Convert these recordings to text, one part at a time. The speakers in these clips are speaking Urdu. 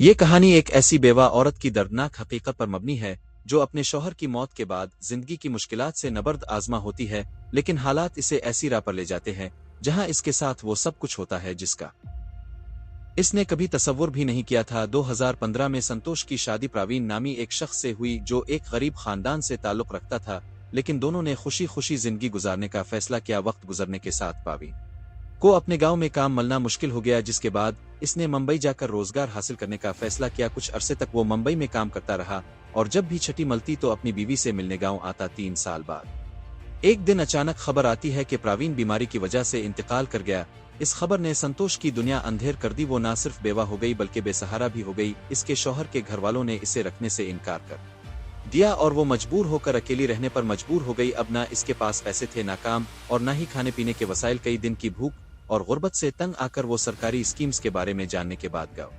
یہ کہانی ایک ایسی بیوہ عورت کی دردناک حقیقت پر مبنی ہے جو اپنے شوہر کی موت کے بعد زندگی کی مشکلات سے نبرد آزما ہوتی ہے، لیکن حالات اسے ایسی راہ پر لے جاتے ہیں جہاں اس کے ساتھ وہ سب کچھ ہوتا ہے جس کا اس نے کبھی تصور بھی نہیں کیا تھا۔ 2015 میں سنتوش کی شادی پراوین نامی ایک شخص سے ہوئی جو ایک غریب خاندان سے تعلق رکھتا تھا، لیکن دونوں نے خوشی خوشی زندگی گزارنے کا فیصلہ کیا۔ وقت گزرنے کے ساتھ پراوین کو اپنے گاؤں میں کام ملنا مشکل ہو گیا، جس کے بعد اس نے ممبئی جا کر روزگار حاصل کرنے کا فیصلہ کیا۔ کچھ عرصے تک وہ ممبئی میں کام کرتا رہا اور جب بھی چھٹی ملتی تو اپنی بیوی سے ملنے گاؤں آتا۔ 3 سال بعد ایک دن اچانک خبر آتی ہے کہ پراوین بیماری کی وجہ سے انتقال کر گیا۔ اس خبر نے سنتوش کی دنیا اندھیر کر دی۔ وہ نہ صرف بیوہ ہو گئی بلکہ بے سہارا بھی ہو گئی۔ اس کے شوہر کے گھر والوں نے اسے رکھنے سے انکار کر دیا اور وہ مجبور ہو کر اکیلی رہنے پر مجبور ہو گئی۔ اب نہ اس کے پاس پیسے تھے، نہ کام اور نہ ہی کھانے پینے کے وسائل۔ کئی دن کی بھوک اور غربت سے تنگ آ کر وہ سرکاری اسکیمز کے بارے میں جاننے کے بعد گاؤں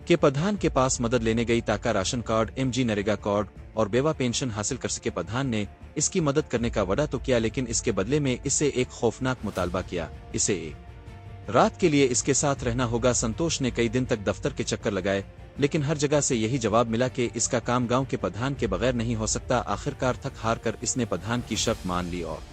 کے پردھان کے پاس مدد لینے گئی تاکہ راشن کارڈ، نریگا کارڈ اور بیوہ پینشن حاصل کر سکے۔ پردھان نے اس کی مدد کرنے کا وعدہ تو کیا، لیکن اس کے بدلے میں اس سے ایک خوفناک مطالبہ کیا، اسے ایک رات کے لیے اس کے ساتھ رہنا ہوگا۔ سنتوش نے کئی دن تک دفتر کے چکر لگائے، لیکن ہر جگہ سے یہی جواب ملا کہ اس کا کام گاؤں کے پردھان کے بغیر نہیں ہو سکتا۔ آخرکار تھک ہار کر اس نے پردھان کی شرط مان لی اور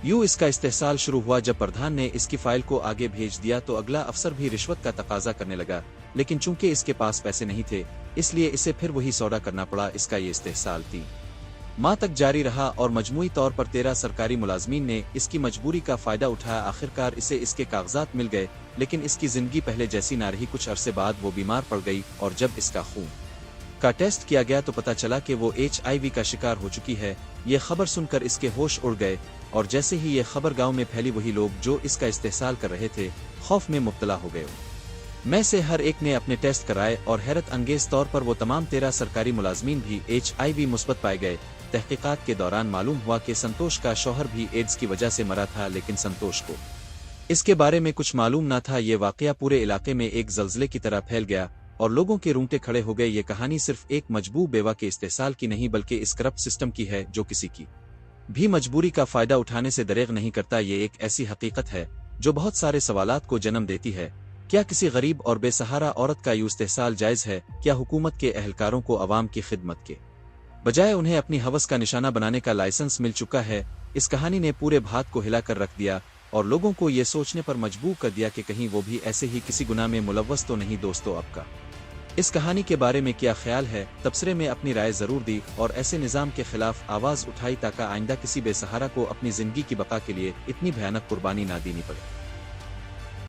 یوں اس کا استحصال شروع ہوا۔ جب پردھان نے اس کی فائل کو آگے بھیج دیا تو اگلا افسر بھی رشوت کا تقاضا کرنے لگا، لیکن چونکہ اس کے پاس پیسے نہیں تھے اس لیے اسے پھر وہی سودا کرنا پڑا۔ اس کا یہ استحصال 3 ماہ تک جاری رہا اور مجموعی طور پر 13 سرکاری ملازمین نے اس کی مجبوری کا فائدہ اٹھایا۔ آخرکار اسے اس کے کاغذات مل گئے، لیکن اس کی زندگی پہلے جیسی نہ رہی۔ کچھ عرصے بعد وہ بیمار پڑ گئی اور جب اس کا خون کا ٹیسٹ کیا گیا تو پتہ چلا کہ وہ HIV کا شکار ہو چکی ہے۔ یہ خبر سن کر اس کے ہوش اڑ گئے اور جیسے ہی یہ خبر گاؤں میں پھیلی وہی لوگ جو اس کا استحصال کر رہے تھے خوف میں مبتلا ہو گئے۔ میں سے ہر ایک نے اپنے ٹیسٹ کرائے اور حیرت انگیز طور پر وہ تمام 13 سرکاری ملازمین بھی HIV مثبت پائے گئے۔ تحقیقات کے دوران معلوم ہوا کہ سنتوش کا شوہر بھی ایڈز کی وجہ سے مرا تھا، لیکن سنتوش کو اس کے بارے میں کچھ معلوم نہ تھا۔ یہ واقعہ پورے علاقے میں ایک زلزلے کی طرح پھیل گیا اور لوگوں کے رونگٹے کھڑے ہو گئے۔ یہ کہانی صرف ایک مجبور بیوہ کے استحصال کی نہیں بلکہ اس کرپٹ سسٹم کی ہے جو کسی کی بھی مجبوری کا فائدہ اٹھانے سے دریغ نہیں کرتا۔ یہ ایک ایسی حقیقت ہے جو بہت سارے سوالات کو جنم دیتی ہے۔ کیا کسی غریب اور بے سہارا عورت کا یوں استحصال جائز ہے؟ کیا حکومت کے اہلکاروں کو عوام کی خدمت کے بجائے انہیں اپنی ہوس کا نشانہ بنانے کا لائسنس مل چکا ہے؟ اس کہانی نے پورے بھارت کو ہلا کر رکھ دیا اور لوگوں کو یہ سوچنے پر مجبور کر دیا کہ کہیں وہ بھی ایسے ہی کسی گناہ میں ملوث تو نہیں۔ دوستو، آپ کا اس کہانی کے بارے میں کیا خیال ہے؟ تبصرے میں اپنی رائے ضرور دی اور ایسے نظام کے خلاف آواز اٹھائی تاکہ آئندہ کسی بے سہارا کو اپنی زندگی کی بقا کے لیے اتنی بھیانک قربانی نہ دینی پڑے۔